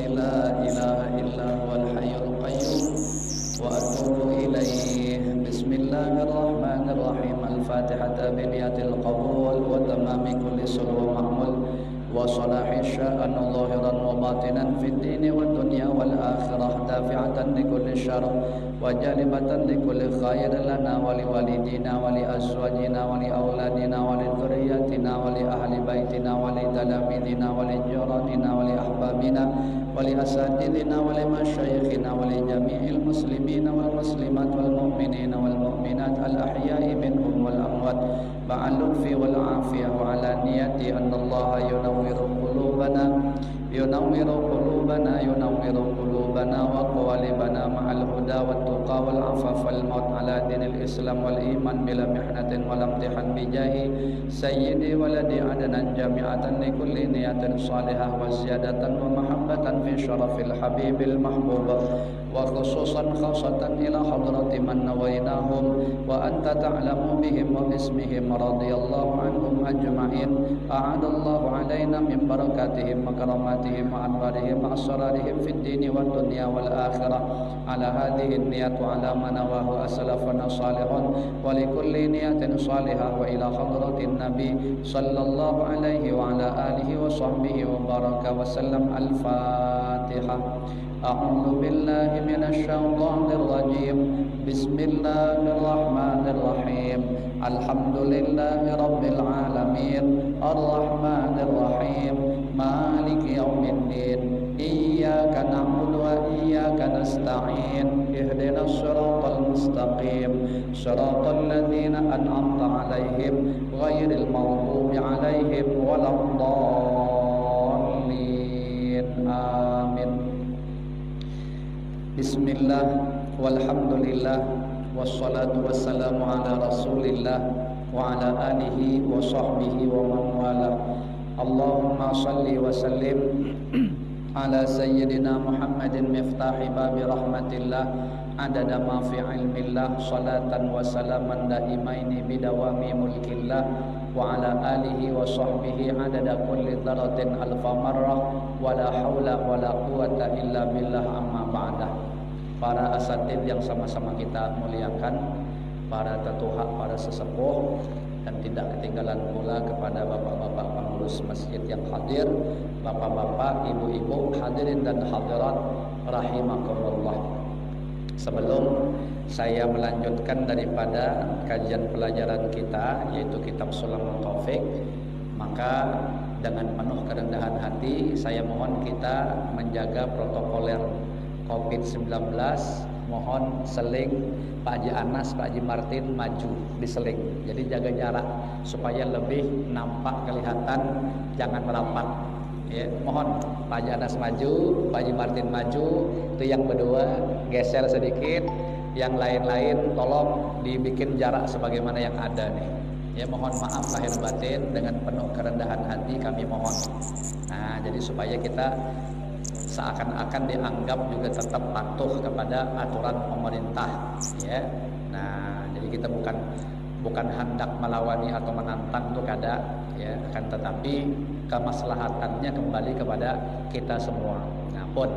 لا إله إلا هو الحي القيوم وأتوب إليه. بسم الله الرحمن الرحيم. الفاتحة بنية القبول وتمام كل سر ومعمول وصلاح الشأن ظاهرا وباطنا في الدين والدنيا والآخرة، دافعة لكل شر وجالبة لكل خير لنا ولوالدينا ولأزواجنا ولأولادنا ولذرياتنا ولأهل بيتنا ولتلاميذنا ولجيراننا ولأحبابنا ولأساتذتنا ولمشايخنا ولجميع المسلمين والمسلمات والمؤمنين والمؤمنات الأحياء منهم والأموات مع اللطف والعافية، وعلى نية أن الله ينور قلوبنا وقوالبنا مع الهدى والتقى والعفاف والموت على دين الإسلام والإيمان بلا محنة ولا امتحان بجاه سيدي ولدي عدنا جامعة لكل نية صالحة وزيادة ومحبة في شرف الحبيب المحبوب، وخصوصا خاصة إلى حضرة من نويناهم وأنت تعلم بهم وباسمهم رضي الله عنهم أجمعين. أعاد الله علينا من بركاتهم وكراماتهم وأنوارهم وأسرارهم في الدين والدنيا والآخرة. على هذه النية على ما نواه أسلافنا صالحون، ولكل نية صالحة وإلى حضرة النبي صلى الله عليه وعلى آله وصحبه وبارك وسلم. الفاتحة. أعوذ بالله من الشيطان الرجيم. بسم الله الرحمن الرحيم. الحمد لله رب العالمين الرحمن الرحيم مالك يوم الدين إياك نعبد وإياك نستعين اهدنا الصراط المستقيم صراط الذين أنعمت عليهم غير المغضوب عليهم ولا الضالين آمين. Bismillah walhamdulillah wassalatu wassalamu ala rasulillah wa ala alihi wa sahbihi wa man wala. Allahumma salli wa sallim ala sayyidina Muhammadin miftahi babi rahmatillah adada ma fi ilmillah salatan wa salaman daimaini bidawami mulkillah wa ala alihi wa sahbihi adada kulli dzarratin alfa marrah wala haula wala quwata illa billah. Amma ba'dah. Para asatid yang sama-sama kita muliakan, para tetuha, para sesepuh, dan tidak ketinggalan pula kepada bapak-bapak pengurus masjid yang hadir, bapak-bapak, ibu-ibu, hadirin dan hadirat rahimakumullah. Sebelum saya melanjutkan daripada kajian pelajaran kita, yaitu kitab Sulamul Taufik, maka dengan penuh kerendahan hati saya mohon kita menjaga protokoler COVID-19. Mohon seling Pak Haji Anas, Pak Haji Martin maju diseling. Jadi jaga jarak supaya lebih nampak kelihatan, jangan merapat. Ya, mohon Pak Haji Anas maju, Pak Haji Martin maju, itu yang berdua geser sedikit, yang lain-lain tolong dibikin jarak sebagaimana yang ada nih. Ya, mohon maaf lahir batin, dengan penuh kerendahan hati kami mohon. Nah, jadi supaya kita seakan-akan dianggap juga tetap patuh kepada aturan pemerintah, ya. Nah, jadi kita bukan hendak melawani atau menantang untuk ada, ya, akan tetapi kemaslahatannya kembali kepada kita semua. Nah, pun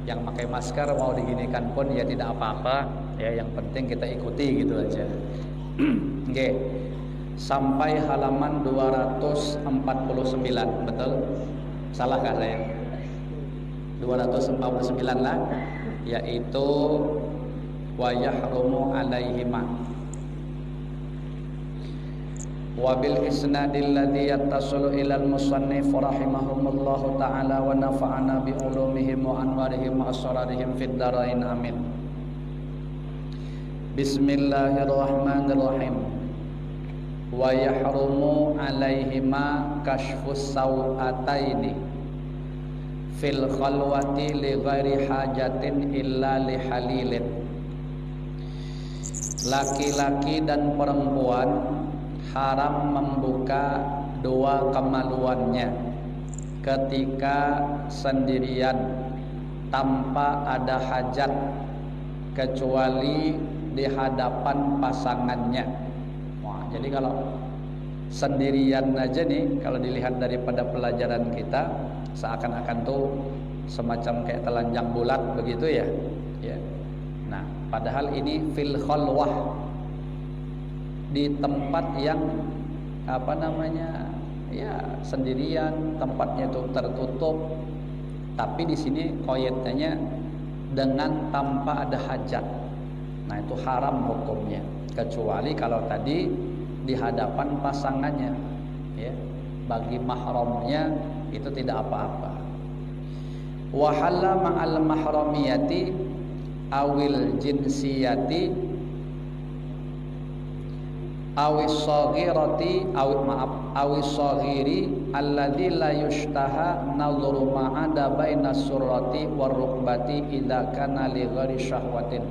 yang pakai masker mau diginikan pun ya tidak apa-apa, ya, yang penting kita ikuti gitu aja. Oke. Sampai halaman 249, betul? Salahkah saya? 249 lah, yaitu wa yahrumu alaihima wa bil isnadil ladzi yattasilu ilal musannif rahimahumullahu taala wa nafa'ana bi ulumihim wa anwarihim wa asrarihim fid dharain amin. Bismillahirrahmanirrahim. Wa yahrumu alaihima kashfus sawataini fil khalwati li ghairi hajatin illa li halilin. Laki-laki dan perempuan haram membuka dua kemaluannya ketika sendirian tanpa ada hajat kecuali di hadapan pasangannya. Wah, jadi kalau sendirian aja nih, kalau dilihat daripada pelajaran kita, seakan-akan tuh semacam kayak telanjang bulat begitu ya. Ya. Nah, padahal ini fil khalwah, di tempat yang ya sendirian, tempatnya itu tertutup. Tapi di sini koyetnya dengan tanpa ada hajat. Nah, itu haram hukumnya, kecuali kalau tadi di hadapan pasangannya, ya. Bagi mahramnya itu tidak apa-apa. Wahalla ma'al mahramiyati awil jinsiyati awis saghirati awis saghiri alladzi la yushtaha nadhuru ma'ada baina surrati war rukbati idza kana li ghairi syahwatin.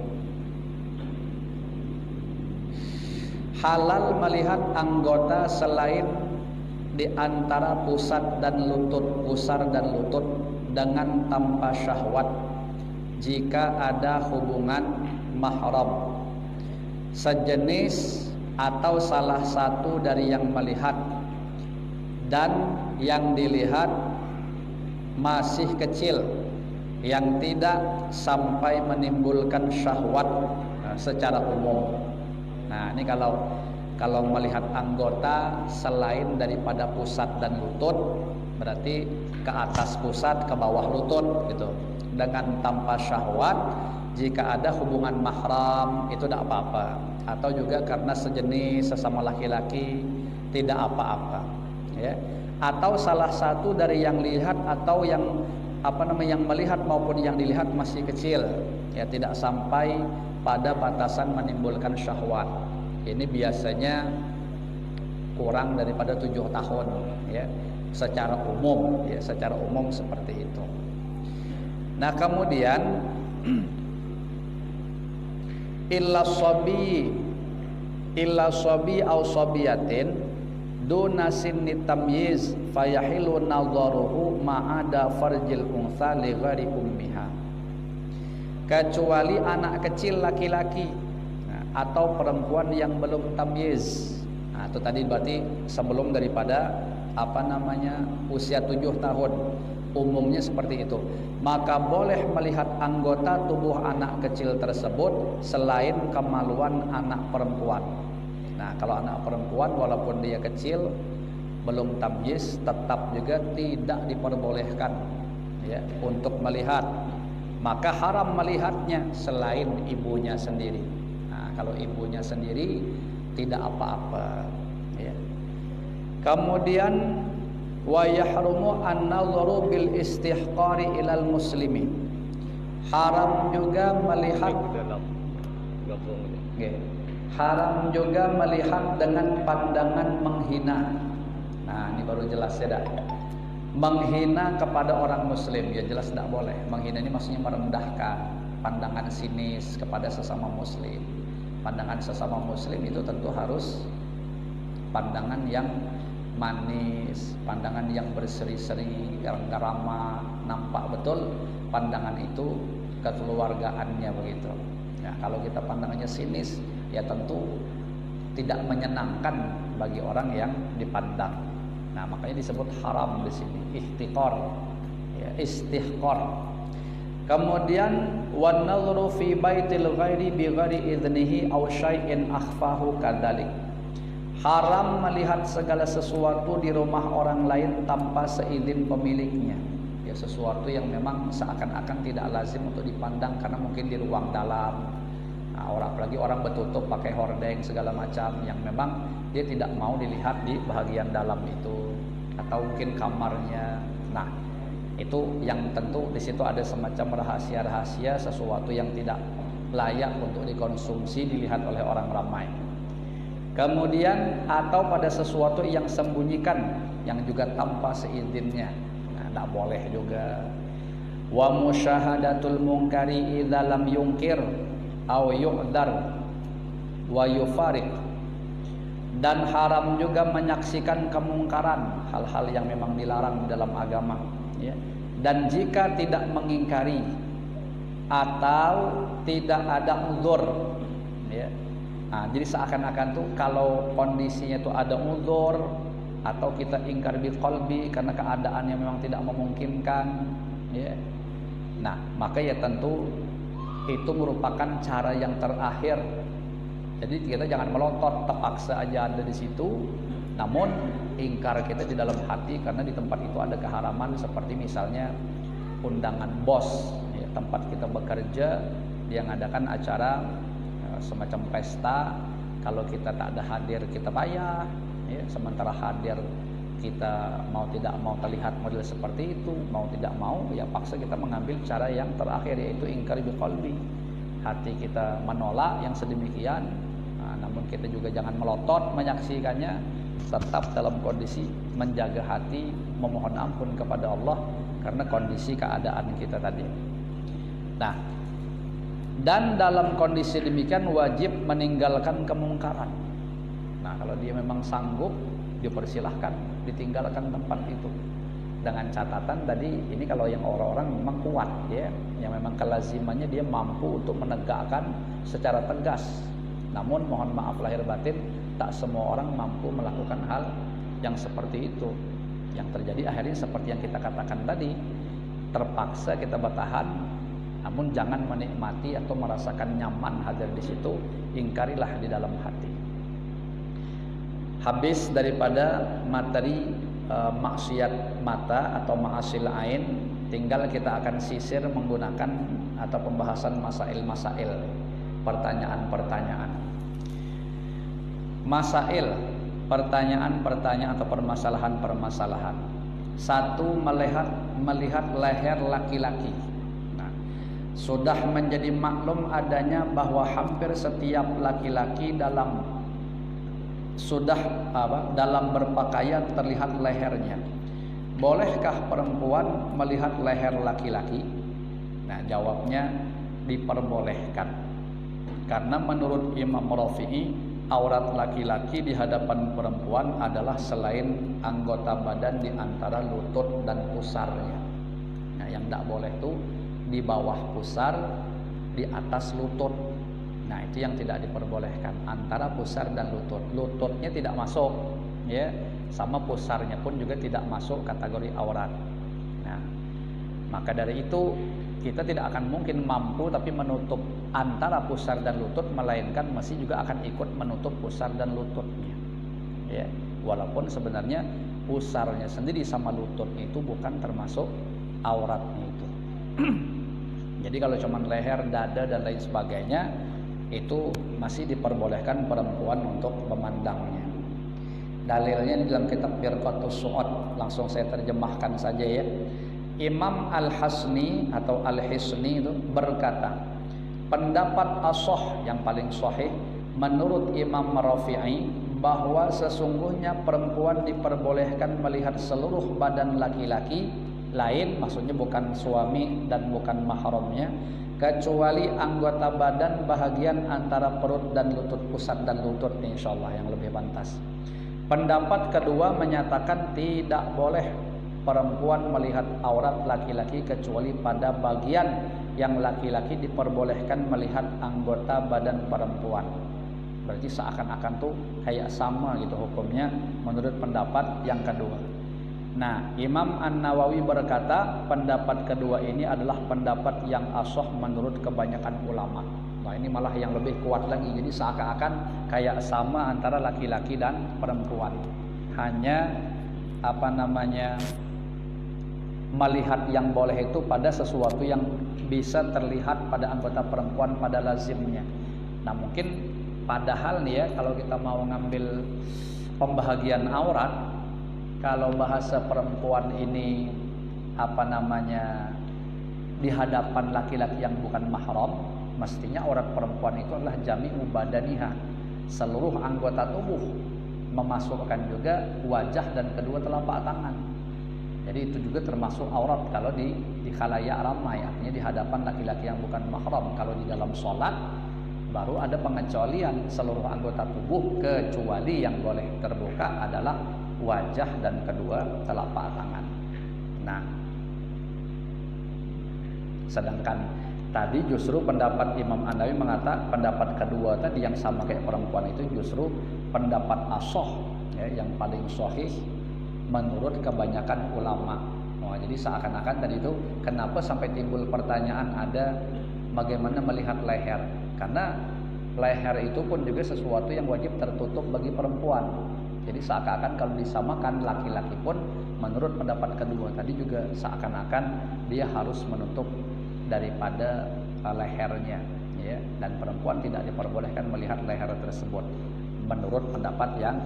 Halal melihat anggota selain di antara pusat dan lutut, pusar dan lutut dengan tanpa syahwat jika ada hubungan mahram sejenis atau salah satu dari yang melihat dan yang dilihat masih kecil yang tidak sampai menimbulkan syahwat secara umum. Nah, ini kalau melihat anggota selain daripada pusat dan lutut, berarti ke atas pusat, ke bawah lutut gitu, dengan tanpa syahwat. Jika ada hubungan mahram itu tidak apa-apa, atau juga karena sejenis sesama laki-laki tidak apa-apa, ya. Atau salah satu dari yang lihat atau yang yang melihat maupun yang dilihat masih kecil, ya, tidak sampai pada batasan menimbulkan syahwat. Ini biasanya kurang daripada 7 tahun, ya, secara umum, ya, secara umum seperti itu. Nah, kemudian illa sabi au sabiyatin duna sinni tamyiz fayahilu nadharuhu ma'ada farjil untha li ghairi ummiha. Kecuali anak kecil laki-laki atau perempuan yang belum tamyiz. Nah, itu tadi berarti sebelum daripada usia 7 tahun. Umumnya seperti itu. Maka boleh melihat anggota tubuh anak kecil tersebut selain kemaluan anak perempuan. Nah, kalau anak perempuan walaupun dia kecil belum tamyiz, tetap juga tidak diperbolehkan, ya, untuk melihat. Maka haram melihatnya selain ibunya sendiri. Nah, kalau ibunya sendiri tidak apa-apa, ya. Kemudian wa yahrumu an-nadharu bil istihqari ilal muslimi. Haram juga melihat haram juga melihat dengan pandangan menghina. Nah, ini baru jelas ya dah. Menghina kepada orang muslim, ya jelas tidak boleh. Menghina ini maksudnya merendahkan, pandangan sinis kepada sesama muslim. Pandangan sesama muslim itu tentu harus pandangan yang manis, pandangan yang berseri-seri, yang ramah, nampak betul pandangan itu kekeluargaannya begitu. Ya, kalau kita pandangannya sinis, ya tentu tidak menyenangkan bagi orang yang dipandang. Nah, makanya disebut haram di sini, ihtiqar, ya, istihqar. Kemudian wan nadhru fi baitil ghairi bi ghairi idnihi aw syai'in akhfahu kadzalik. Haram melihat segala sesuatu di rumah orang lain tanpa seizin pemiliknya. Ya, sesuatu yang memang seakan-akan tidak lazim untuk dipandang karena mungkin di ruang dalam. Nah, apalagi orang bertutup pakai hordeng segala macam yang memang dia tidak mau dilihat di bagian dalam itu, atau mungkin kamarnya. Nah, itu yang tentu di situ ada semacam rahasia-rahasia, sesuatu yang tidak layak untuk dikonsumsi dilihat oleh orang ramai. Kemudian atau pada sesuatu yang sembunyikan yang juga tanpa seizinnya. Nah, tidak boleh juga. Wa musyahadatul munkari idza lam yunkir aw yu'dzar wa yufariq. Dan haram juga menyaksikan kemungkaran, hal-hal yang memang dilarang dalam agama, ya. Dan jika tidak mengingkari atau tidak ada uzur, ya. Nah, jadi seakan-akan tuh kalau kondisinya itu ada uzur atau kita ingkar bi qalbi karena keadaan yang memang tidak memungkinkan, ya. Nah, maka ya tentu itu merupakan cara yang terakhir. Jadi kita jangan melotot terpaksa aja ada di situ, namun ingkar kita di dalam hati karena di tempat itu ada keharaman, seperti misalnya undangan bos, ya, tempat kita bekerja dia ngadakan acara semacam pesta. Kalau kita tak ada hadir kita bayar, ya, sementara hadir kita mau tidak mau terlihat model seperti itu, mau tidak mau ya paksa kita mengambil cara yang terakhir, yaitu ingkar biqalbi. Hati kita menolak yang sedemikian, namun kita juga jangan melotot menyaksikannya, tetap dalam kondisi menjaga hati, memohon ampun kepada Allah karena kondisi keadaan kita tadi. Nah, dan dalam kondisi demikian wajib meninggalkan kemungkaran. Nah, kalau dia memang sanggup, dipersilahkan ditinggalkan tempat itu, dengan catatan tadi ini kalau yang orang-orang memang kuat, ya, yang memang kelazimannya dia mampu untuk menegakkan secara tegas. Namun mohon maaf lahir batin, tak semua orang mampu melakukan hal yang seperti itu. Yang terjadi akhirnya seperti yang kita katakan tadi, terpaksa kita bertahan, namun jangan menikmati atau merasakan nyaman hadir di situ, ingkarilah di dalam hati. Habis daripada materi maksiat mata atau ma'asil ain, tinggal kita akan sisir menggunakan atau pembahasan masail-masail, pertanyaan-pertanyaan. Masail, pertanyaan-pertanyaan atau permasalahan-permasalahan. Satu, melihat leher laki-laki. Nah, sudah menjadi maklum adanya bahwa hampir setiap laki-laki dalam berpakaian terlihat lehernya. Bolehkah perempuan melihat leher laki-laki? Nah, jawabnya diperbolehkan. Karena menurut Imam Rafi'i, aurat laki-laki di hadapan perempuan adalah selain anggota badan di antara lutut dan pusarnya. Nah, yang tidak boleh itu di bawah pusar, di atas lutut. Nah, itu yang tidak diperbolehkan, antara pusar dan lutut. Lututnya tidak masuk, ya, sama pusarnya pun juga tidak masuk kategori aurat. Nah, maka dari itu kita tidak akan mungkin mampu tapi menutup antara pusar dan lutut, melainkan masih juga akan ikut menutup pusar dan lututnya, ya, walaupun sebenarnya pusarnya sendiri sama lututnya itu bukan termasuk auratnya itu. Jadi kalau cuma leher, dada dan lain sebagainya, itu masih diperbolehkan perempuan untuk memandangnya. Dalilnya di dalam kitab Birqatus Su'ad, langsung saya terjemahkan saja, ya. Imam Al-Hasni atau Al-Hisni itu berkata, pendapat ashah yang paling sahih menurut Imam Rafi'i bahwa sesungguhnya perempuan diperbolehkan melihat seluruh badan laki-laki lain, maksudnya bukan suami dan bukan mahramnya, kecuali anggota badan bahagian antara perut dan lutut, pusat dan lutut, insyaallah yang lebih pantas. Pendapat kedua menyatakan tidak boleh perempuan melihat aurat laki-laki kecuali pada bagian yang laki-laki diperbolehkan melihat anggota badan perempuan. Berarti seakan-akan tuh kayak sama gitu hukumnya menurut pendapat yang kedua. Nah, Imam An-Nawawi berkata pendapat kedua ini adalah pendapat yang ashah menurut kebanyakan ulama. Nah, ini malah yang lebih kuat lagi. Jadi seakan-akan kayak sama antara laki-laki dan perempuan. Hanya melihat yang boleh itu pada sesuatu yang bisa terlihat pada anggota perempuan pada lazimnya. Nah, mungkin padahal nih ya, kalau kita mau ngambil pembahagian aurat, kalau bahasa perempuan ini di hadapan laki-laki yang bukan mahram, mestinya aurat perempuan itu adalah jami'u badaniha, seluruh anggota tubuh, memasukkan juga wajah dan kedua telapak tangan. Jadi itu juga termasuk aurat kalau di khalayak ramai, artinya di hadapan laki-laki yang bukan mahram. Kalau di dalam sholat baru ada pengecualian seluruh anggota tubuh, kecuali yang boleh terbuka adalah wajah dan kedua telapak tangan. Nah, sedangkan tadi justru pendapat Imam An-Nawawi mengatakan pendapat kedua tadi yang sama kayak perempuan itu justru pendapat ashah, ya, yang paling sahih menurut kebanyakan ulama. Wah, jadi seakan-akan tadi itu kenapa sampai timbul pertanyaan ada bagaimana melihat leher? Karena leher itu pun juga sesuatu yang wajib tertutup bagi perempuan. Jadi seakan-akan kalau disamakan laki-laki pun menurut pendapat kedua tadi juga seakan-akan dia harus menutup daripada lehernya, ya. Dan perempuan tidak diperbolehkan melihat leher tersebut menurut pendapat yang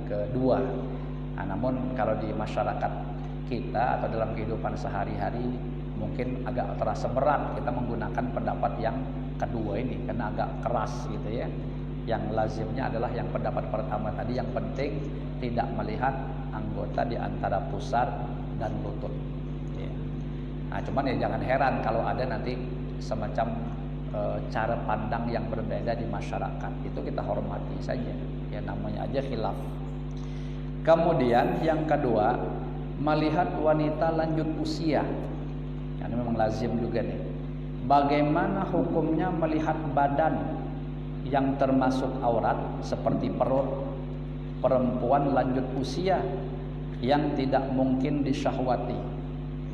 kedua. Nah, namun kalau di masyarakat kita atau dalam kehidupan sehari-hari mungkin agak terasa berat kita menggunakan pendapat yang kedua ini karena agak keras gitu ya. Yang lazimnya adalah yang pendapat pertama tadi, yang penting tidak melihat anggota di antara pusar dan lutut. Ya. Nah, cuman ya jangan heran kalau ada nanti semacam cara pandang yang berbeda di masyarakat. Itu kita hormati saja. Ya namanya aja khilaf. Kemudian yang kedua, melihat wanita lanjut usia. Ini memang lazim juga nih. Bagaimana hukumnya melihat badan yang termasuk aurat seperti perut perempuan lanjut usia yang tidak mungkin disyahwati.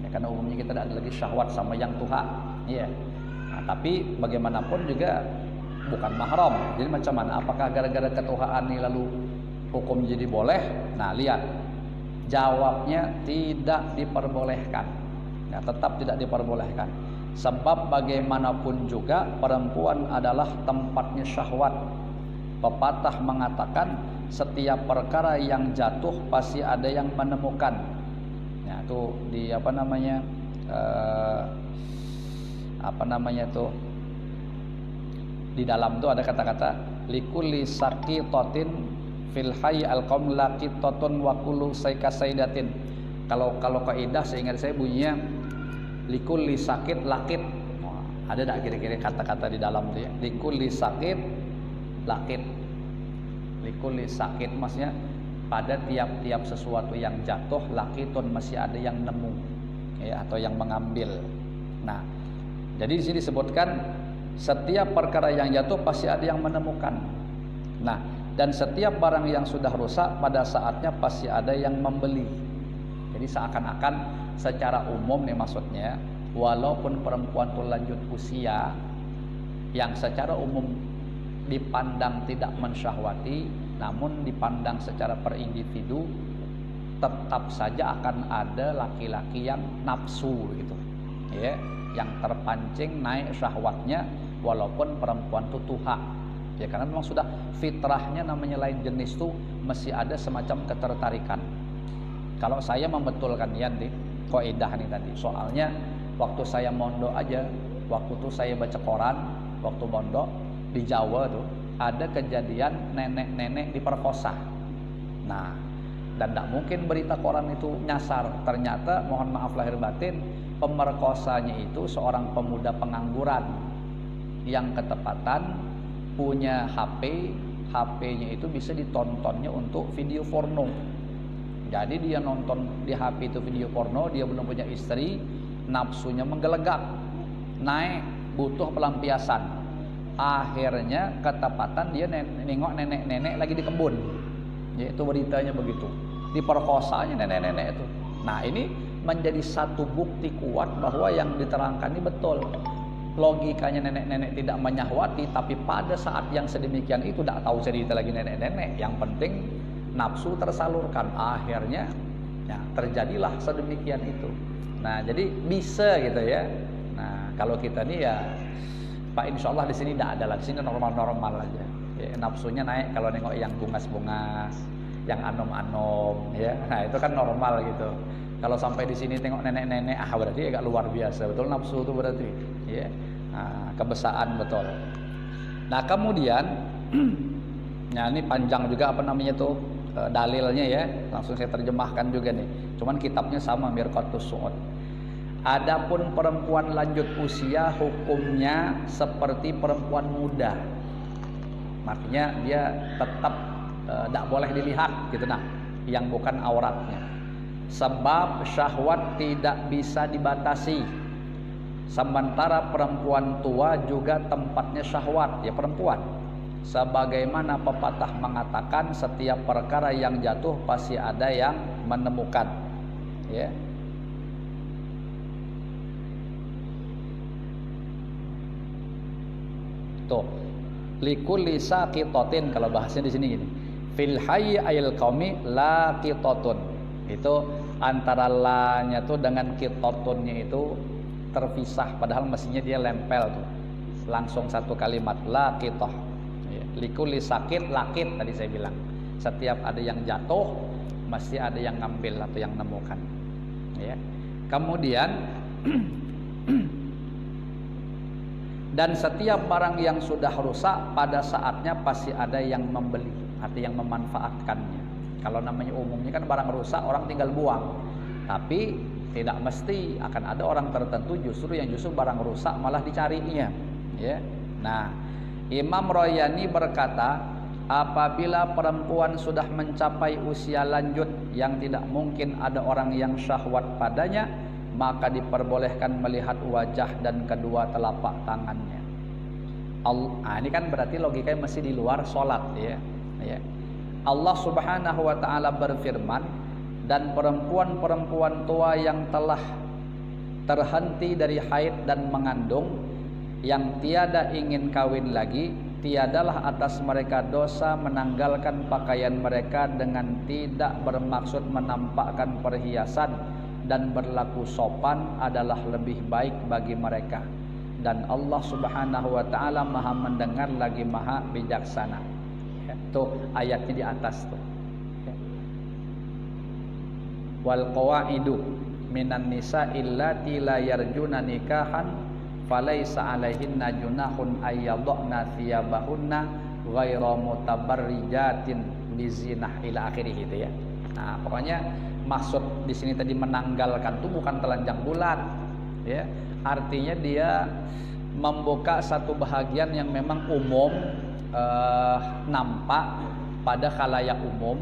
Ya, karena umumnya kita tidak ada lagi syahwat sama yang tua. Ya. Nah, tapi bagaimanapun juga bukan mahram. Jadi macam mana? Apakah gara-gara ketuaan ini lalu hukum jadi boleh? Nah, lihat. Jawabnya tidak diperbolehkan. Ya, tetap tidak diperbolehkan. Sebab bagaimanapun juga perempuan adalah tempatnya syahwat. Pepatah mengatakan setiap perkara yang jatuh pasti ada yang menemukan. Ya, itu di di dalam itu ada kata-kata likulli saqitatin fil hayy alqam laqitatun wa kullu saykasaidatin. Kalau kaidah seingat saya bunyinya likulli sakit lakit. Ada tak kira-kira kata-kata di dalam itu ya? Likulli sakit lakit. Likulli sakit maksudnya pada tiap-tiap sesuatu yang jatuh lakitun masih ada yang nemu ya, atau yang mengambil. Nah, jadi di sini disebutkan setiap perkara yang jatuh pasti ada yang menemukan. Nah, dan setiap barang yang sudah rusak pada saatnya pasti ada yang membeli. Jadi seakan-akan secara umum nih maksudnya, walaupun perempuan itu lanjut usia yang secara umum dipandang tidak mensyahwati, namun dipandang secara per individu tetap saja akan ada laki-laki yang nafsu gitu. Ya, yang terpancing naik syahwatnya walaupun perempuan itu tuha. Ya karena memang sudah fitrahnya namanya lain jenis tuh masih ada semacam ketertarikan. Kalau saya membetulkan Yanti kaidah nih tadi, soalnya waktu saya mondok aja, waktu itu saya baca koran, waktu mondok di Jawa tuh ada kejadian nenek-nenek diperkosa. Nah, dan tidak mungkin berita koran itu nyasar. Ternyata mohon maaf lahir batin, pemerkosanya itu seorang pemuda pengangguran yang ketepatan punya HP-nya itu bisa ditontonnya untuk video porno. Jadi dia nonton di HP itu video porno, dia belum punya istri, nafsunya menggelegak, naik, butuh pelampiasan. Akhirnya ketepatan dia nengok nenek-nenek lagi di kebun. Yaitu beritanya begitu. Diperkosanya nenek-nenek itu. Nah, ini menjadi satu bukti kuat bahwa yang diterangkan ini betul. Logikanya nenek-nenek tidak menyahwati, tapi pada saat yang sedemikian itu tidak tahu cerita lagi nenek-nenek. Yang penting nafsu tersalurkan, akhirnya ya, terjadilah sedemikian itu. Nah, jadi bisa gitu ya. Nah, kalau kita nih ya Pak, insya Allah di sini tidak ada lah, di sini normal-normal aja. Ya, nafsunya naik kalau nengok yang bungas-bungas, yang anom-anom, ya. Nah, itu kan normal gitu. Kalau sampai di sini tengok nenek-nenek, berarti agak luar biasa, betul nafsu itu berarti, ya. Nah, kebesaan betul. Nah, kemudian, nah ini panjang juga dalilnya ya, langsung saya terjemahkan juga nih. Cuman kitabnya sama, Mirqatus Su'ud. Adapun perempuan lanjut usia hukumnya seperti perempuan muda. Makanya dia tetap tidak boleh dilihat gitu nah, yang bukan auratnya. Sebab syahwat tidak bisa dibatasi. Sementara perempuan tua juga tempatnya syahwat, ya perempuan. Sebagaimana pepatah mengatakan setiap perkara yang jatuh pasti ada yang menemukan. ya. Tuh, likulli saqitatin, kalau bahasanya di sini gini. Fil hayy ayil qaumi laqitatun. Itu antara la-nya tuh dengan qitatunnya itu terpisah, padahal mestinya dia lempel tuh. Langsung satu kalimat, laqitah. Ya. Likulli saqit laqit tadi saya bilang. Setiap ada yang jatuh mesti ada yang ngambil atau yang nemukan. Ya. Kemudian dan setiap barang yang sudah rusak pada saatnya pasti ada yang membeli atau yang memanfaatkannya. Kalau namanya umumnya kan barang rusak orang tinggal buang. Tapi tidak mesti, akan ada orang tertentu justru barang rusak malah dicarinya, ya. Nah, Imam Royani berkata, apabila perempuan sudah mencapai usia lanjut yang tidak mungkin ada orang yang syahwat padanya, maka diperbolehkan melihat wajah dan kedua telapak tangannya. Ini kan berarti logikanya masih di luar sholat, ya. Allah Subhanahu wa ta'ala berfirman, dan perempuan-perempuan tua yang telah terhenti dari haid dan mengandung, yang tiada ingin kawin lagi, tiadalah atas mereka dosa menanggalkan pakaian mereka dengan tidak bermaksud menampakkan perhiasan, dan berlaku sopan adalah lebih baik bagi mereka. Dan Allah Subhanahu wa ta'ala maha mendengar lagi maha bijaksana. Ya, tuh ayatnya di atas tuh. Ya. Wal qawaidu minan nisa illati la yarjuna nikahan falaisa alaihinna junahun ayyadna thiyabahunna ghaira mutabarrijatin bizinah ila akhirih gitu ya. Nah, pokoknya maksud di sini tadi menanggalkan itu bukan telanjang bulat, ya. Artinya dia membuka satu bahagian yang memang umum, nampak pada khalayak umum,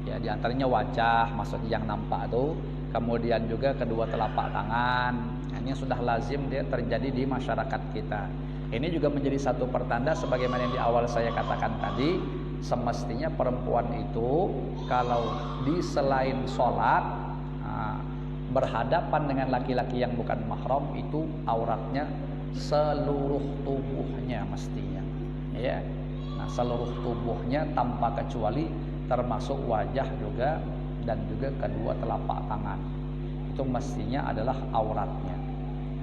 ya, diantaranya wajah, maksudnya yang nampak itu, kemudian juga kedua telapak tangan. Ini sudah lazim dia terjadi di masyarakat kita. Ini juga menjadi satu pertanda sebagaimana yang di awal saya katakan tadi, semestinya perempuan itu kalau di selain sholat berhadapan dengan laki-laki yang bukan mahram, itu auratnya seluruh tubuhnya mestinya, ya. Nah, seluruh tubuhnya tanpa kecuali, termasuk wajah juga dan juga kedua telapak tangan, itu mestinya adalah auratnya.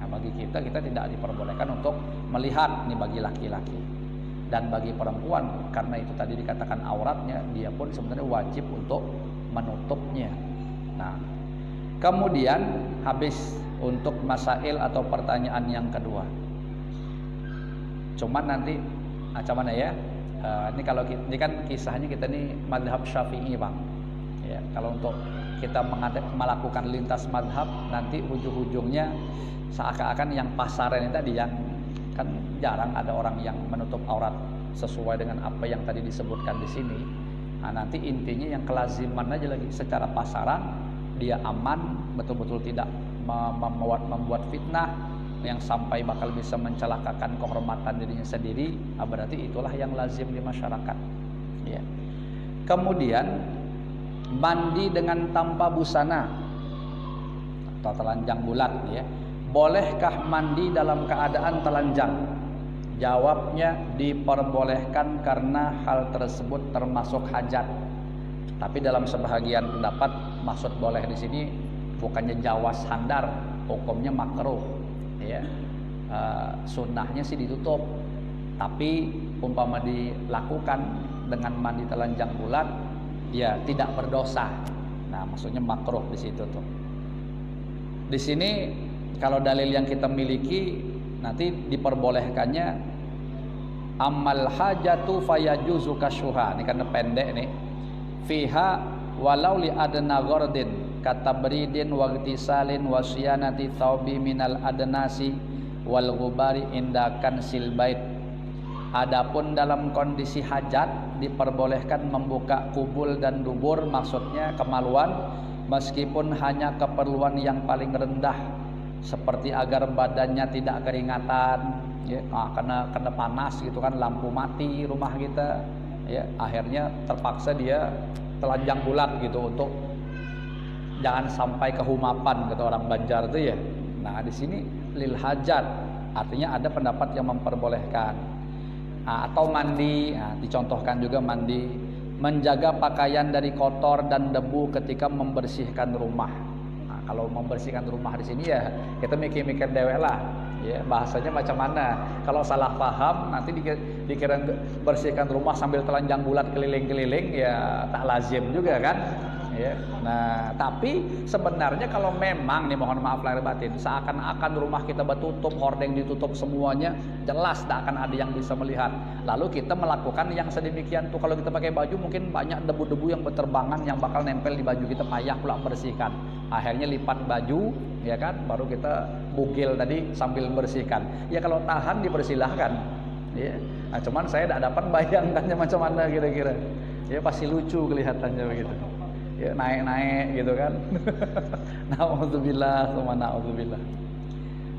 Nah, bagi kita tidak diperbolehkan untuk melihat nih bagi laki-laki. Dan bagi perempuan, karena itu tadi dikatakan auratnya, dia pun sebenarnya wajib untuk menutupnya. Nah, kemudian habis untuk masail atau pertanyaan yang kedua. Cuman nanti macam mana ya? Ini kalau ini kan kisahnya kita ini madhab Syafi'i, Bang. Ya, kalau untuk kita melakukan lintas madhab, nanti ujung-ujungnya seakan-akan yang pasaran ini tadi, yang kan jarang ada orang yang menutup aurat sesuai dengan apa yang tadi disebutkan di sini. Nah, nanti intinya yang kelaziman aja lagi secara pasaran, dia aman, betul-betul tidak membuat fitnah yang sampai bakal bisa mencelakakan kehormatan dirinya sendiri. Nah, berarti itulah yang lazim di masyarakat, ya. Kemudian mandi dengan tanpa busana atau telanjang bulat, ya. Bolehkah mandi dalam keadaan telanjang? Jawabnya diperbolehkan karena hal tersebut termasuk hajat. Tapi dalam sebahagian pendapat maksud boleh di sini bukannya jawaz handar, hukumnya makruh, ya. Sunnahnya sih ditutup. Tapi umpama dilakukan dengan mandi telanjang bulat, ya tidak berdosa. Nah, maksudnya makruh di situ tuh. Di sini kalau dalil yang kita miliki nanti diperbolehkannya amal hajatu fayajuzu kasyuha. Ini karena pendek nih. Fiha walau li adna ghardin katabridin wagtisalin wasyanati thawbi minal adnasi wal ghubari indakan silbait. Adapun dalam kondisi hajat diperbolehkan membuka kubul dan dubur, maksudnya kemaluan, meskipun hanya keperluan yang paling rendah, seperti agar badannya tidak keringatan, ya. Karena panas gitu kan, lampu mati rumah kita, ya. Akhirnya terpaksa dia telanjang bulat gitu untuk jangan sampai kehumapan kata orang Banjar itu ya. Nah di sini lil hajat, artinya ada pendapat yang memperbolehkan. Atau mandi, dicontohkan juga mandi, menjaga pakaian dari kotor dan debu ketika membersihkan rumah. Nah, kalau membersihkan rumah di sini ya kita mikir-mikir dewek lah, ya bahasanya macam mana. Kalau salah paham nanti dikira bersihkan rumah sambil telanjang bulat keliling-keliling, ya tak lazim juga kan. Ya. Nah, tapi sebenarnya kalau memang nih mohon maaf lahir batin, seakan-akan rumah kita bertutup, hordeng ditutup semuanya, jelas tak akan ada yang bisa melihat. Lalu kita melakukan yang sedemikian tuh, kalau kita pakai baju mungkin banyak debu-debu yang berterbangan yang bakal nempel di baju kita, payah pula bersihkan. Akhirnya lipat baju, ya kan, baru kita bugil tadi sambil bersihkan. Ya kalau tahan dipersilahkan. Ya. Nah, cuman saya tidak dapat bayangkannya macam mana kira-kira. Ya pasti lucu kelihatannya begitu. Ya naik-naik gitu kan. Na'udzubillah sama na'udzubillah.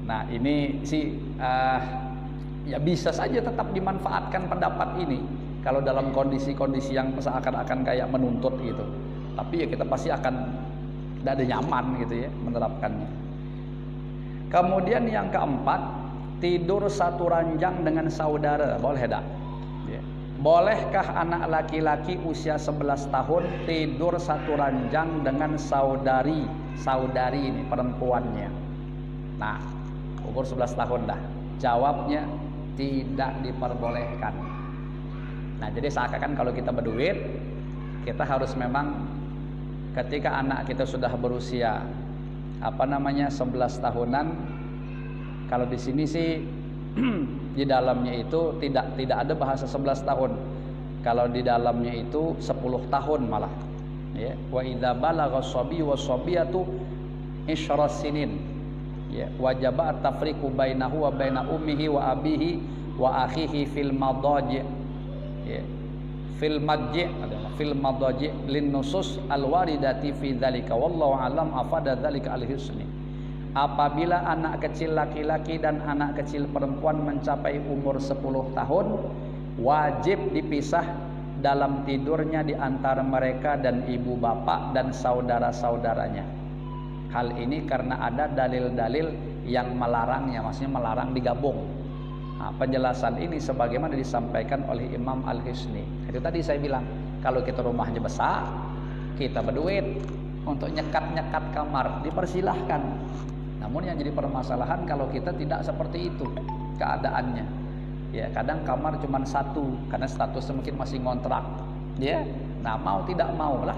Nah ini sih ya bisa saja tetap dimanfaatkan pendapat ini kalau dalam kondisi-kondisi yang seakan-akan kayak menuntut gitu. Tapi ya kita pasti akan tidak ada nyaman gitu ya menerapkannya. Kemudian yang keempat, tidur satu ranjang dengan saudara, boleh tak? Ya. Bolehkah anak laki-laki usia 11 tahun tidur satu ranjang dengan saudari ini perempuannya? Nah, umur 11 tahun dah. Jawabnya tidak diperbolehkan. Nah, jadi seakan-akan kalau kita berduit, kita harus memang ketika anak kita sudah berusia 11 tahunan, kalau di sini sih di dalamnya itu tidak ada bahasa 11 tahun. Kalau di dalamnya itu 10 tahun malah. Ya, wa idza balagha shabi wa shabiyatu 10 sinin. Ya, wajaba at-tafriqu bainahu wa baina ummihi wa abihi wa akhihi fil madaji'. Ya. Fil madaji' lin nusus al-waridati fi dzalika wallahu alam afada dzalika al-husni. Apabila anak kecil laki-laki dan anak kecil perempuan mencapai umur 10 tahun, wajib dipisah dalam tidurnya di antara mereka dan ibu bapak dan saudara-saudaranya. Hal ini karena ada dalil-dalil yang melarangnya, maksudnya melarang digabung. Nah, penjelasan ini sebagaimana disampaikan oleh Imam Al-Hisni. Itu tadi saya bilang, kalau kita rumahnya besar, kita berduit untuk nyekat-nyekat kamar, dipersilahkan. Namun yang jadi permasalahan kalau kita tidak seperti itu keadaannya. Ya, kadang kamar cuma satu karena statusnya mungkin masih ngontrak. Ya. Nah, mau tidak mau lah.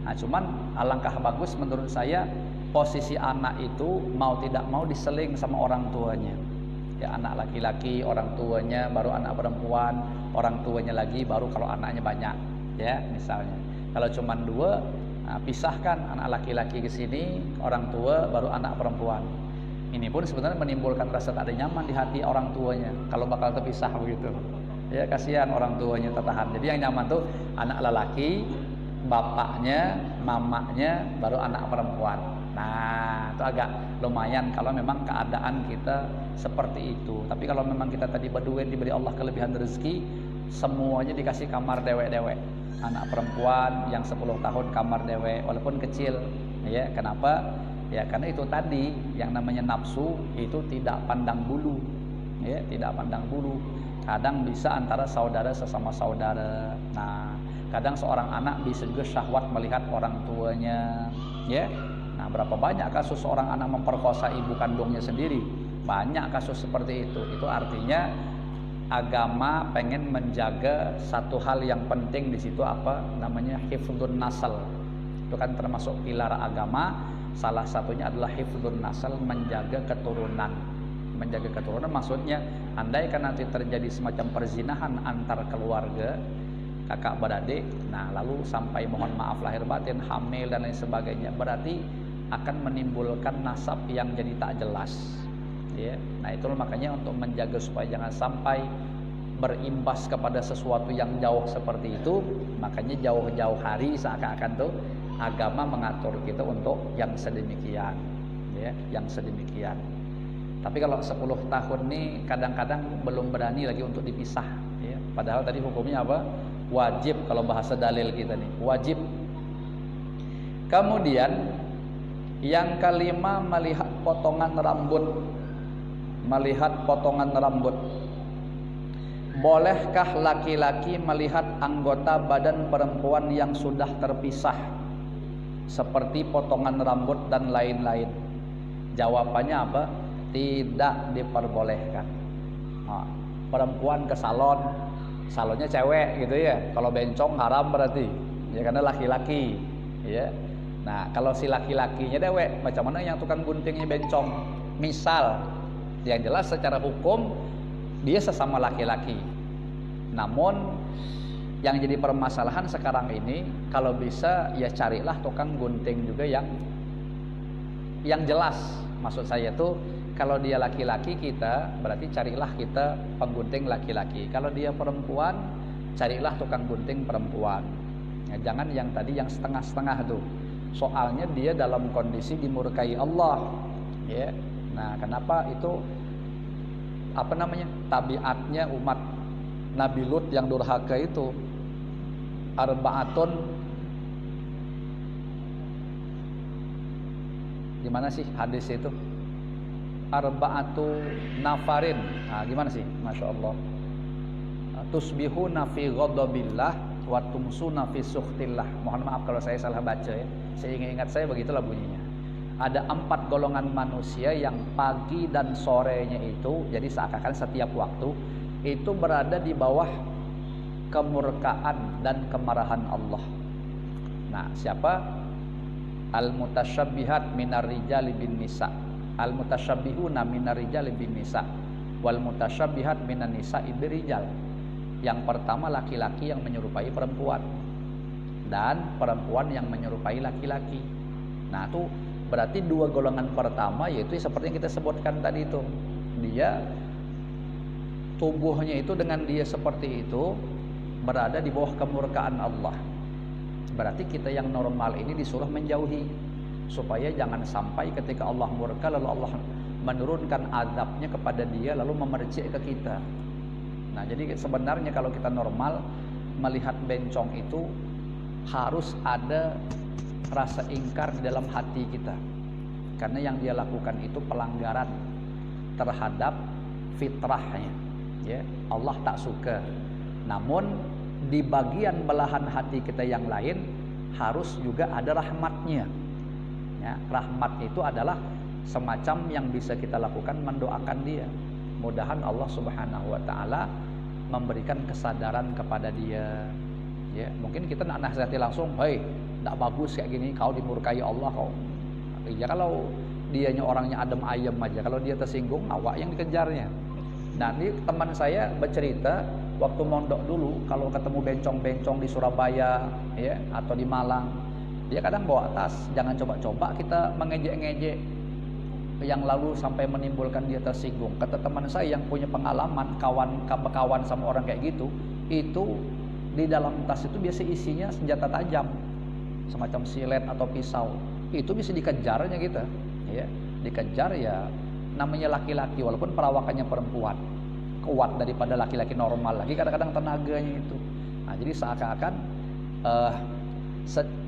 Nah, cuman alangkah bagus menurut saya posisi anak itu mau tidak mau diseling sama orang tuanya. Ya, anak laki-laki orang tuanya, baru anak perempuan orang tuanya lagi, baru kalau anaknya banyak. Ya, misalnya. Kalau cuma dua, pisahkan anak laki-laki ke sini, orang tua baru anak perempuan. Ini pun sebenarnya menimbulkan rasa tak ada nyaman di hati orang tuanya kalau bakal terpisah begitu. Ya kasihan orang tuanya tertahan. Jadi yang nyaman tuh anak lelaki, bapaknya, mamanya, baru anak perempuan. Nah, itu agak lumayan kalau memang keadaan kita seperti itu. Tapi kalau memang kita tadi berduit, diberi Allah kelebihan rezeki, semuanya dikasih kamar dewek-dewek. Anak perempuan yang 10 tahun kamar dewek walaupun kecil. Ya, kenapa? Ya karena itu tadi yang namanya nafsu itu tidak pandang bulu. Ya, tidak pandang bulu. Kadang bisa antara saudara sesama saudara. Nah, kadang seorang anak bisa juga syahwat melihat orang tuanya. Ya. Nah, berapa banyak kasus seorang anak memperkosa ibu kandungnya sendiri? Banyak kasus seperti itu. Itu artinya agama pengen menjaga satu hal yang penting di situ, apa namanya, hifdzun nasal. Itu kan termasuk pilar agama. Salah satunya adalah hifdzun nasal, menjaga keturunan. Menjaga keturunan maksudnya andai kan nanti terjadi semacam perzinahan antar keluarga, kakak beradik, nah lalu sampai mohon maaf lahir batin hamil dan lain sebagainya, berarti akan menimbulkan nasab yang jadi tak jelas. Ya, nah itu makanya untuk menjaga supaya jangan sampai berimbas kepada sesuatu yang jauh seperti itu, makanya jauh-jauh hari seakan-akan tuh agama mengatur kita untuk yang sedemikian, ya, yang sedemikian. Tapi kalau 10 tahun nih kadang-kadang belum berani lagi untuk dipisah, ya. Padahal tadi hukumnya apa? Wajib kalau bahasa dalil kita nih, wajib. Kemudian Yang kelima, melihat potongan rambut. Melihat potongan rambut. Bolehkah laki-laki melihat anggota badan perempuan yang sudah terpisah, seperti potongan rambut dan lain-lain? Jawabannya apa? Tidak diperbolehkan. Nah, perempuan ke salon, salonnya cewek gitu ya. Kalau bencong haram berarti, ya karena laki-laki, ya. Nah, kalau si laki-lakinya dewek, macam mana yang tukang guntingnya bencong? Misal, yang jelas secara hukum dia sesama laki-laki. Namun yang jadi permasalahan sekarang ini, kalau bisa ya carilah tukang gunting juga yang jelas. Maksud saya tuh, kalau dia laki-laki kita, berarti carilah kita penggunting laki-laki. Kalau dia perempuan, carilah tukang gunting perempuan. Ya, jangan yang tadi yang setengah-setengah tuh. Soalnya dia dalam kondisi dimurkai Allah, ya. Nah, kenapa itu tabiatnya umat Nabi Lut yang durhaka itu, arba'atun, gimana sih hadis itu? Arba'atu nafarin. Nah, gimana sih? Masya Allah. Tusbihuna fi ghadabillah wa tumsuna fi sukhtillah. Mohon maaf kalau saya salah baca ya. Seingat saya begitulah bunyinya. Ada 4 golongan manusia yang pagi dan sorenya itu, jadi seakan-akan setiap waktu itu berada di bawah kemurkaan dan kemarahan Allah. Nah, siapa? Al-mutasyabbihat minar rijali bin nisa. Al-mutasyabbihuna minar rijali bin nisa wal mutasyabbihat minan nisa'i birijal. Yang pertama laki-laki yang menyerupai perempuan, dan perempuan yang menyerupai laki-laki. Nah, itu berarti 2 golongan pertama, yaitu seperti yang kita sebutkan tadi itu. Dia tubuhnya itu dengan dia seperti itu berada di bawah kemurkaan Allah. Berarti kita yang normal ini disuruh menjauhi, supaya jangan sampai ketika Allah murka lalu Allah menurunkan azabnya kepada dia lalu memercik ke kita. Nah, jadi sebenarnya kalau kita normal melihat bencong itu harus ada rasa ingkar di dalam hati kita, karena yang dia lakukan itu pelanggaran terhadap fitrahnya, ya. Allah tak suka. Namun di bagian belahan hati kita yang lain harus juga ada rahmatnya, ya. Rahmat itu adalah semacam yang bisa kita lakukan mendoakan dia. Mudahan Allah Subhanahu wa taala memberikan kesadaran kepada dia, ya. Mungkin kita nak nasihati langsung, "Hei, tidak bagus kayak gini, kau dimurkai Allah kau." Ya kalau dianya orangnya adem ayem aja, kalau dia tersinggung awak yang dikejarnya. Nah, ini teman saya bercerita waktu mondok dulu, kalau ketemu bencong-bencong di Surabaya, ya, atau di Malang, dia kadang bawa tas. Jangan coba-coba kita mengejek-ngejek yang lalu sampai menimbulkan dia tersinggung. Kata teman saya yang punya pengalaman kawan sama orang kayak gitu, itu di dalam tas itu biasa isinya senjata tajam, semacam silet atau pisau. Itu bisa dikejarnya kita, ya. Dikejar, ya, namanya laki-laki walaupun perawakannya perempuan, kuat daripada laki-laki normal lagi kadang-kadang tenaganya itu. Nah, jadi seakan-akan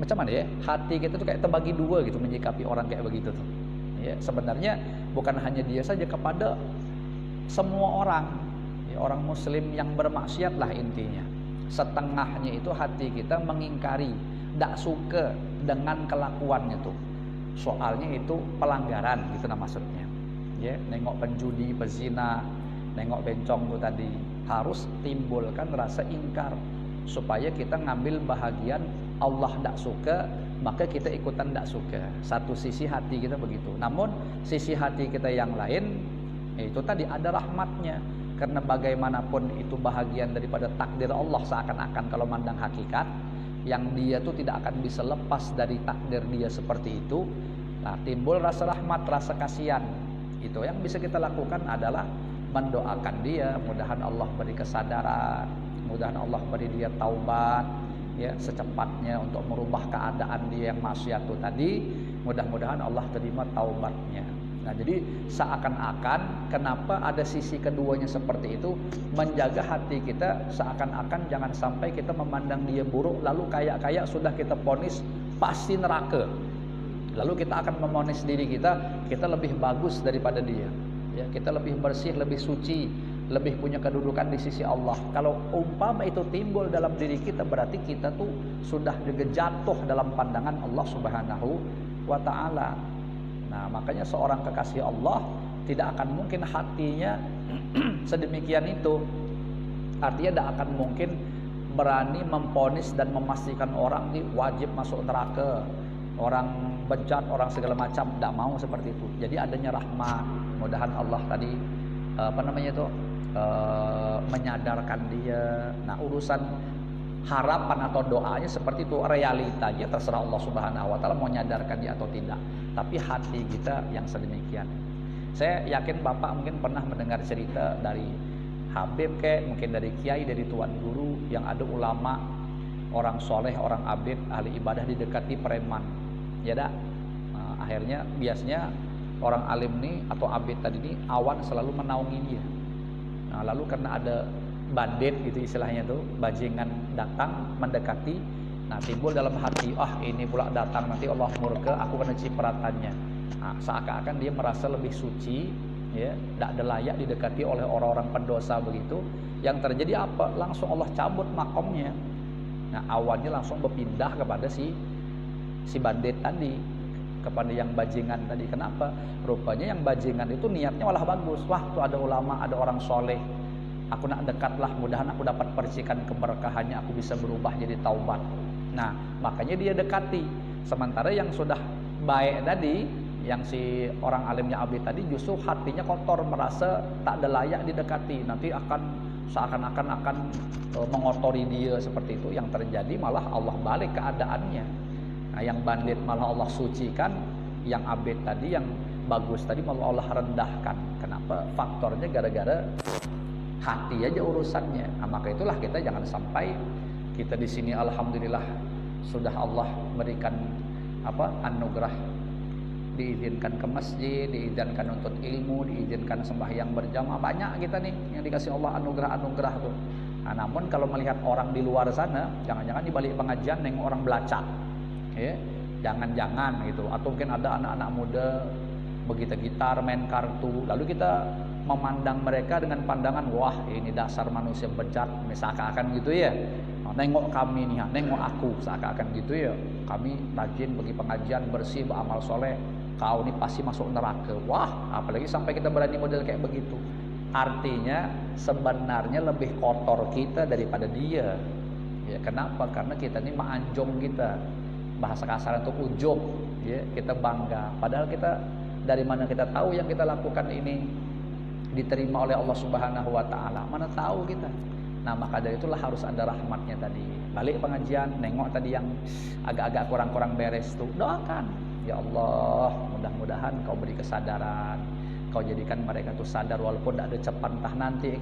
macam mana ya, hati kita tuh kayak terbagi 2 gitu menyikapi orang kayak begitu tuh. Ya, sebenarnya bukan hanya dia saja, kepada semua orang, ya, orang muslim yang bermaksiat lah intinya. Setengahnya itu hati kita mengingkari, tidak suka dengan kelakuannya tuh. Soalnya itu pelanggaran gitu nah maksudnya. Ya, nengok penjudi, pezina, nengok bencong tuh tadi, harus timbulkan rasa ingkar supaya kita ngambil bahagian Allah tidak suka, maka kita ikutan tidak suka. Satu sisi hati kita begitu. Namun sisi hati kita yang lain, itu tadi ada rahmatnya. Karena bagaimanapun itu bahagian daripada takdir Allah, seakan-akan kalau mandang hakikat, yang dia tuh tidak akan bisa lepas dari takdir dia seperti itu. Nah, timbul rasa rahmat, rasa kasihan. Itu yang bisa kita lakukan adalah mendoakan dia, mudahan Allah beri kesadaran, mudahan Allah beri dia taubat, ya, secepatnya untuk merubah keadaan dia yang maksiat itu tadi. Mudah-mudahan Allah terima taubatnya. Nah, jadi seakan-akan kenapa ada sisi keduanya seperti itu, menjaga hati kita seakan-akan jangan sampai kita memandang dia buruk lalu kayak sudah kita vonis pasti neraka. Lalu kita akan memonis diri kita lebih bagus daripada dia. Ya, kita lebih bersih, lebih suci, lebih punya kedudukan di sisi Allah. Kalau umpama itu timbul dalam diri kita, berarti kita tuh sudah juga jatuh dalam pandangan Allah Subhanahu wa ta'ala. Nah, makanya seorang kekasih Allah tidak akan mungkin hatinya sedemikian itu. Artinya tidak akan mungkin berani memponis dan memastikan orang ini wajib masuk neraka, orang bejat, orang segala macam. Tidak mau seperti itu. Jadi adanya rahmat. Mudahan Allah tadi menyadarkan dia. Nah, urusan harapan atau doanya seperti itu, realitanya terserah Allah Subhanahu wa ta'ala mau menyadarkan dia atau tidak. Tapi hati kita yang sedemikian. Saya yakin Bapak mungkin pernah mendengar cerita dari Habib mungkin dari kiai, dari tuan guru, yang ada ulama, orang soleh, orang abid, ahli ibadah didekati preman. Ya dah. Nah, akhirnya biasanya orang alim nih atau abid tadi ini awan selalu menaungi dia. Nah, lalu karena ada bandit gitu istilahnya tuh, bajingan datang mendekati. Nah, timbul dalam hati, ini pula datang nanti Allah murka, aku kena cipratannya. Nah, seakan-akan dia merasa lebih suci, ya, tidak ada layak didekati oleh orang-orang pendosa begitu. Yang terjadi apa? Langsung Allah cabut makomnya. Nah, awannya langsung berpindah kepada si bandit tadi, kepada yang bajingan tadi. Kenapa? Rupanya yang bajingan itu niatnya malah bagus. Wah, tuh ada ulama, ada orang soleh, aku nak dekatlah, mudahan aku dapat percikan keberkahannya, aku bisa berubah jadi taubat. Nah, makanya dia dekati. Sementara yang sudah baik tadi, yang si orang alimnya abid tadi, justru hatinya kotor, merasa tak ada layak didekati, nanti akan seakan-akan akan mengotori dia seperti itu. Yang terjadi malah Allah balik keadaannya. Nah, yang bandit malah Allah sucikan, yang abid tadi, yang bagus tadi malah Allah rendahkan. Kenapa? Faktornya gara-gara hati aja urusannya. Nah, maka itulah kita jangan sampai kita di sini alhamdulillah sudah Allah berikan anugerah, diizinkan ke masjid, diizinkan untuk ilmu, diizinkan sembahyang berjamaah, banyak kita nih yang dikasih Allah anugerah-anugerah tuh. Nah, namun kalau melihat orang di luar sana, jangan-jangan di balik pengajian nengok orang belacak, ya, jangan-jangan gitu. Atau mungkin ada anak-anak muda begitu gitar, main kartu, lalu kita memandang mereka dengan pandangan, wah ini dasar manusia bejat, misalkan gitu ya. Nengok kami nih, nengok aku, seakan-akan gitu ya. Kami rajin pergi pengajian, bersih, beramal soleh, kau ini pasti masuk neraka. Wah, apalagi sampai kita berani model kayak begitu. Artinya sebenarnya lebih kotor kita daripada dia. Ya, kenapa? Karena kita ini menganjong kita. Bahasa kasar untuk ujub, ya, kita bangga. Padahal kita dari mana kita tahu yang kita lakukan ini diterima oleh Allah Subhanahu wa ta'ala? Mana tahu kita. Nah, maka dari itulah harus ada rahmatnya tadi. Balik pengajian, nengok tadi yang agak-agak kurang-kurang beres tuh, doakan, ya Allah, mudah-mudahan kau beri kesadaran, kau jadikan mereka tuh sadar walaupun tidak ada cepat entah nanti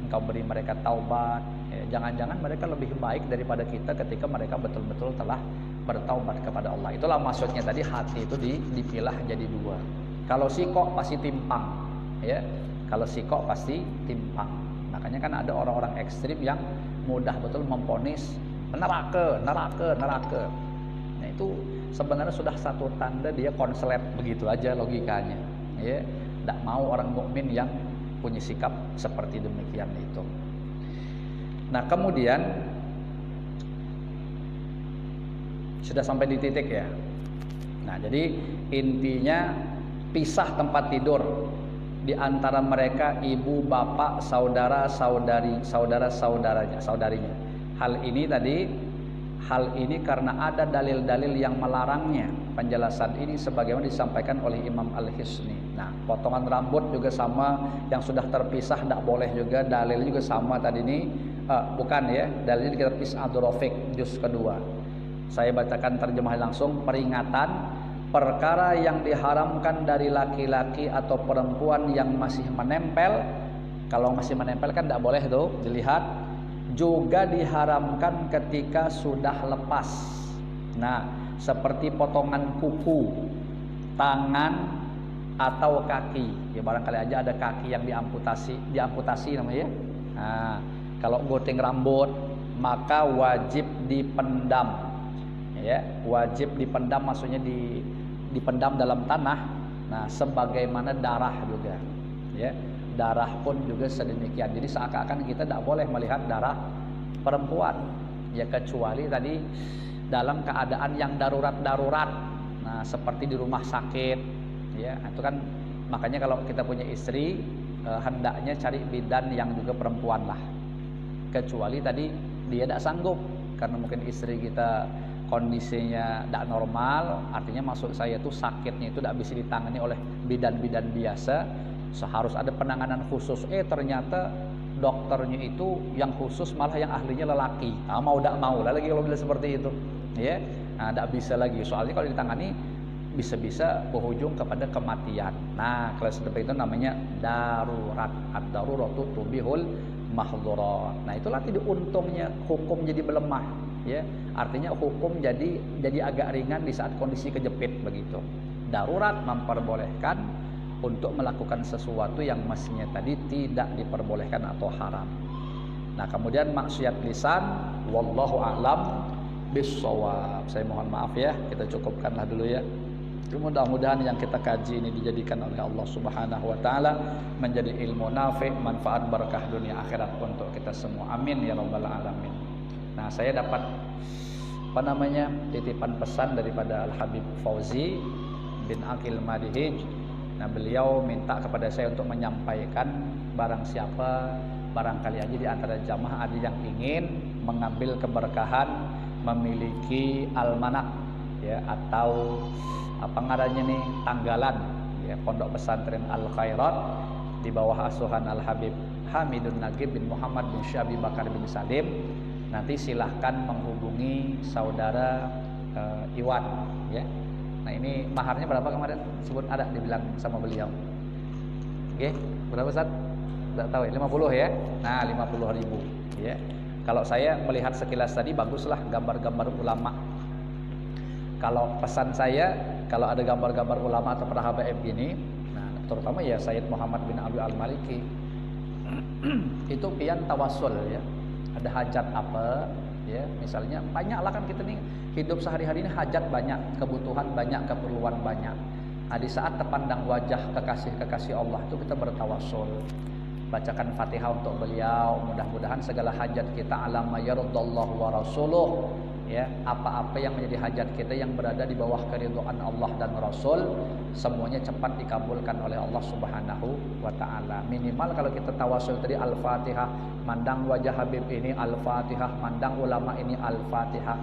engkau beri mereka taubat. Jangan-jangan mereka lebih baik daripada kita ketika mereka betul-betul telah bertaubat kepada Allah. Itulah maksudnya tadi, hati itu dipilah jadi dua. Kalau sikok pasti timpang, ya. Kalau sikok pasti timpang. Makanya kan ada orang-orang ekstrim yang mudah betul memponis neraka. Nah, itu sebenarnya sudah satu tanda dia konslet, begitu aja logikanya. Ya, tidak mau orang mukmin yang punya sikap seperti demikian itu. Nah, kemudian sudah sampai di titik ya. Nah, jadi intinya pisah tempat tidur di antara mereka, ibu, bapak, saudara, saudarinya. Hal ini karena ada dalil-dalil yang melarangnya. Penjelasan ini sebagaimana disampaikan oleh Imam Al-Hisni. Nah, potongan rambut juga sama, yang sudah terpisah tidak boleh juga. Dalil juga sama tadi ini, bukan ya, dalilnya kita Kitab Ad-Durafik juz kedua. Saya bacakan terjemah langsung. Peringatan perkara yang diharamkan dari laki-laki atau perempuan yang masih menempel. Kalau masih menempel kan tidak boleh tuh dilihat. Juga diharamkan ketika sudah lepas. Nah, seperti potongan kuku, tangan atau kaki. Ya, barangkali aja ada kaki yang diamputasi namanya ya. Nah, kalau gunting rambut maka wajib dipendam. Ya, wajib dipendam, maksudnya dipendam dalam tanah. Nah, sebagaimana darah juga, ya. Darah pun juga sedemikian. Jadi seakan-akan kita tidak boleh melihat darah perempuan, ya kecuali tadi dalam keadaan yang darurat-darurat. Nah, seperti di rumah sakit, ya. Itu kan makanya kalau kita punya istri, hendaknya cari bidan yang juga perempuan lah. Kecuali tadi dia tidak sanggup, karena mungkin istri kita kondisinya tidak normal, artinya maksud saya itu sakitnya itu tidak bisa ditangani oleh bidan-bidan biasa, seharus ada penanganan khusus. Ternyata dokternya itu yang khusus malah yang ahlinya lelaki. Mau tidak mau lah lagi kalau bila seperti itu, ya. Nah, tidak bisa lagi, soalnya kalau ditangani bisa-bisa berujung kepada kematian. Nah, kalau seperti itu namanya darurat. Ad-daruratu tubihul mahdhurat. Nah, itulah tidak untungnya hukum jadi melemah, ya. Artinya hukum jadi agak ringan di saat kondisi kejepit begitu. Darurat memperbolehkan untuk melakukan sesuatu yang mestinya tadi tidak diperbolehkan atau haram. Nah, kemudian maksiat lisan, wallahu a'lam bissawab. Saya mohon maaf ya, kita cukupkanlah dulu ya. Mudah-mudahan yang kita kaji ini dijadikan oleh Allah Subhanahu wa taala menjadi ilmu nafi', manfaat, berkah dunia akhirat untuk kita semua. Amin ya rabbal alamin. Nah, saya dapat titipan pesan daripada Al-Habib Fauzi bin Aqil Madihij. Nah, beliau minta kepada saya untuk menyampaikan barang siapa barangkali aja di antara jamaah ada yang ingin mengambil keberkahan memiliki almanak, ya, atau apa ngarannya nih, tanggalan, ya, Pondok Pesantren Al Khairat di bawah asuhan Al Habib Hamidun Nagib bin Muhammad bin Syabi Bakar bin Salim. Nanti silahkan menghubungi saudara Iwan, ya. Nah, ini maharnya berapa kemarin sebut ada dibilang sama beliau? Oke, berapa Ustaz? Tidak tahu ya, 50 ya. Nah, 50.000, ya. Kalau saya melihat sekilas tadi baguslah gambar-gambar ulama. Kalau pesan saya, kalau ada gambar-gambar ulama atau para habaib gini, nah terutama ya Sayyid Muhammad bin Abi Al-Maliki, itu pian tawasul, ya. Ada hajat apa, ya, misalnya banyaklah kan kita nih hidup sehari-hari ini hajat banyak, kebutuhan banyak, keperluan banyak. Nah, di saat terpandang wajah kekasih-kekasih Allah itu kita bertawasul, bacakan Fatihah untuk beliau, mudah-mudahan segala hajat kita alamma yardallahu wa rasuluh, ya, apa-apa yang menjadi hajat kita yang berada di bawah keridhaan Allah dan Rasul, semuanya cepat dikabulkan oleh Allah Subhanahu wa taala. Minimal kalau kita tawasul tadi Al-Fatihah, mandang wajah Habib ini Al-Fatihah, mandang ulama ini Al-Fatihah,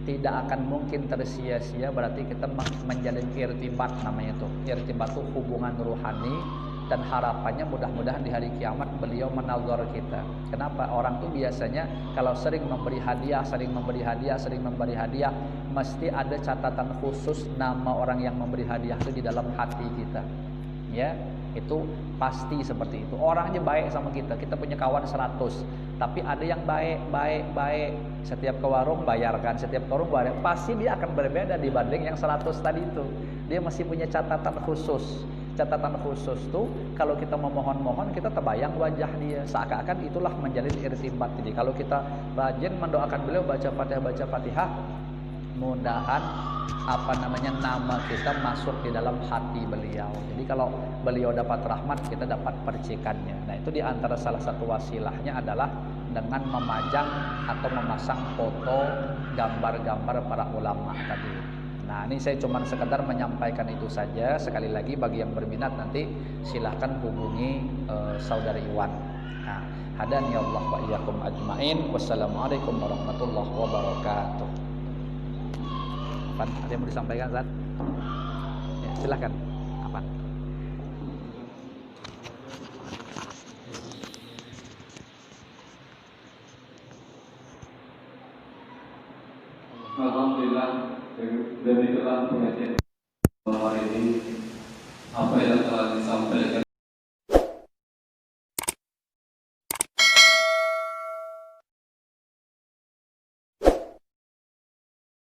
tidak akan mungkin tersia-sia. Berarti kita menjalin irtibat, namanya itu. Irtibat itu hubungan ruhani, dan harapannya mudah-mudahan di hari kiamat beliau menazar kita. Kenapa? Orang tuh biasanya kalau sering memberi hadiah, mesti ada catatan khusus nama orang yang memberi hadiah itu di dalam hati kita, ya. Itu pasti seperti itu. Orangnya baik sama kita, kita punya kawan 100, tapi ada yang baik, setiap ke warung bayarkan, setiap ke warung bayar, pasti dia akan berbeda dibanding yang 100 tadi itu. Dia masih punya catatan khusus. Catatan khusus tuh kalau kita memohon-mohon, kita terbayang wajah dia, seakan-akan itulah menjalin irtibat. Jadi kalau kita rajin mendoakan beliau, baca Fatihah, mudahan nama kita masuk di dalam hati beliau. Jadi kalau beliau dapat rahmat, kita dapat percikannya. Nah, itu di antara salah satu wasilahnya adalah dengan memajang atau memasang foto gambar-gambar para ulama tadi. Nah, ini saya cuma sekedar menyampaikan itu saja. Sekali lagi bagi yang berminat nanti silahkan hubungi saudara Iwan. Nah, hadani Allah wa iyyakum ajmain. Wassalamualaikum warahmatullahi wabarakatuh. Ada yang mau disampaikan, Ustaz? Ya, silahkan. Apa? Alhamdulillah, dari pengajian